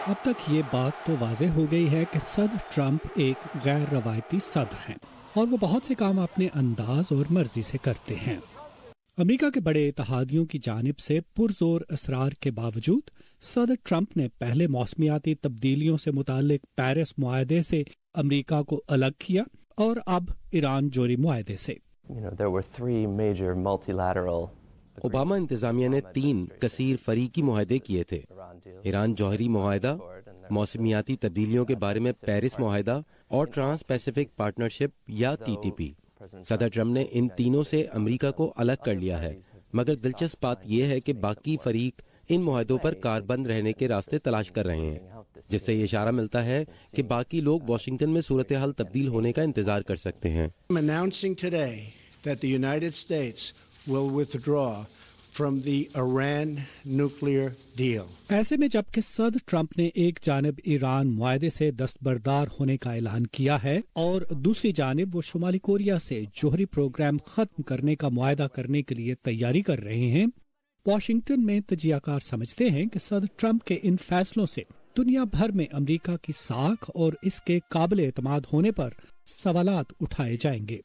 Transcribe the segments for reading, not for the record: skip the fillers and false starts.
اب تک یہ بات تو واضح ہو گئی ہے کہ صدر ٹرمپ ایک غیر روایتی صدر ہیں اور وہ بہت سے کام اپنے انداز اور مرضی سے کرتے ہیں۔ امریکہ کے بڑے اتحادیوں کی جانب سے پرزور اصرار کے باوجود صدر ٹرمپ نے پہلے موسمیاتی تبدیلیوں سے متعلق پیرس معاہدے سے امریکہ کو الگ کیا اور اب ایران جوہری معاہدے سے۔ اوباما انتظامیہ نے 3 کثیر فریقی معاہدے کیے تھے: ایران جوہری معاہدہ، موسمیاتی تبدیلیوں کے بارے میں پیرس معاہدہ اور ٹرانس پیسیفک پارٹنرشپ یا TTP۔ صدر ٹرمپ نے ان تینوں سے امریکہ کو الگ کر لیا ہے، مگر دلچسپ بات یہ ہے کہ باقی فریق ان معاہدوں پر کاربند رہنے کے راستے تلاش کر رہے ہیں، جس سے یہ اشارہ ملتا ہے کہ باقی لوگ واشنگٹن میں صورتحال تبدیل ہونے کا انتظار کر سکتے ہیں۔ from the Iran nuclear deal. ایسے میں جبکہ صدر ٹرمپ نے ایک جانب ایران معاہدے سے دستبردار ہونے کا اعلان کیا ہے اور دوسری جانب وہ شمالی کوریا سے جوہری پروگرام ختم کرنے کا معاہدہ کرنے کے لیے تیاری کر رہے ہیں، واشنگٹن میں تجزیہ کار سمجھتے ہیں کہ صدر ٹرمپ کے ان فیصلوں سے دنیا بھر میں امریکہ کی ساکھ اور اس کے قابل اعتماد ہونے پر سوالات اٹھائے جائیں گے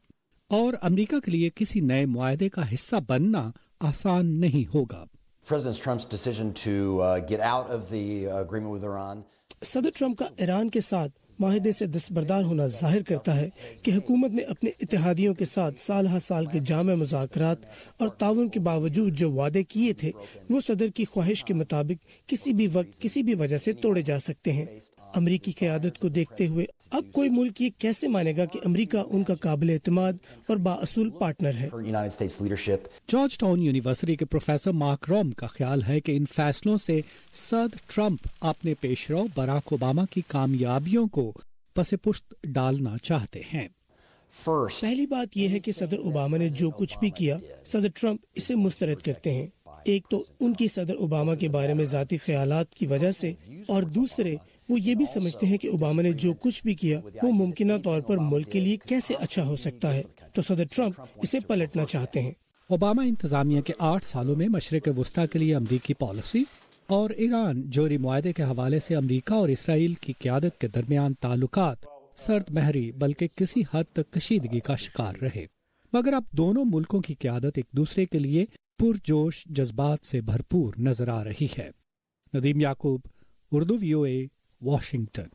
اور امریکہ کے لیے کسی نئے معاہدے کا حصہ بننا آسان نہیں ہوگا۔ صدر ٹرمپ کا ایران کے ساتھ معاہدے سے دستبردار ہونا ظاہر کرتا ہے کہ حکومت نے اپنے اتحادیوں کے ساتھ سال ہر سال کے جامع مذاکرات اور تعاون کے باوجود جو وعدے کیے تھے وہ صدر کی خواہش کے مطابق کسی بھی وقت کسی بھی وجہ سے توڑے جا سکتے ہیں۔ امریکی قیادت کو دیکھتے ہوئے اب کوئی ملک یہ کیسے مانے گا کہ امریکہ ان کا قابل اعتماد اور بااصول پارٹنر ہے؟ جارج ٹاؤن یونیورسٹی کے پروفیسر مارک روم کا خیال ہے کہ ان فیصلوں سے صدر ٹرمپ اپنے پیشرو براک اوباما کی کامیابیوں کو پس پشت ڈالنا چاہتے ہیں۔ پہلی بات یہ ہے کہ صدر اوباما نے جو کچھ بھی کیا صدر ٹرمپ اسے مسترد کرتے ہیں۔ ایک تو ان کی صدر اوباما کے بارے میں ذاتی خیالات کی وجہ سے، اور دوسرے وہ یہ بھی سمجھتے ہیں کہ اوباما نے جو کچھ بھی کیا وہ ممکنہ طور پر ملک کے لیے کیسے اچھا ہو سکتا ہے، تو صدر ٹرمپ اسے پلٹنا چاہتے ہیں۔ اوباما انتظامیہ کے 8 سالوں میں مشرق وسطیٰ کے لیے امریکی پالیسی اور ایران جوہری معاہدے کے حوالے سے امریکہ اور اسرائیل کی قیادت کے درمیان تعلقات سرد مہری بلکہ کسی حد تک کشیدگی کا شکار رہے، مگر اب دونوں ملکوں کی قیادت ایک دوسرے کے لیے پرجوش جذبات سے بھرپور نظر آ رہی ہے۔ ندیم یعقوب، اردو VOA، واشنگٹن۔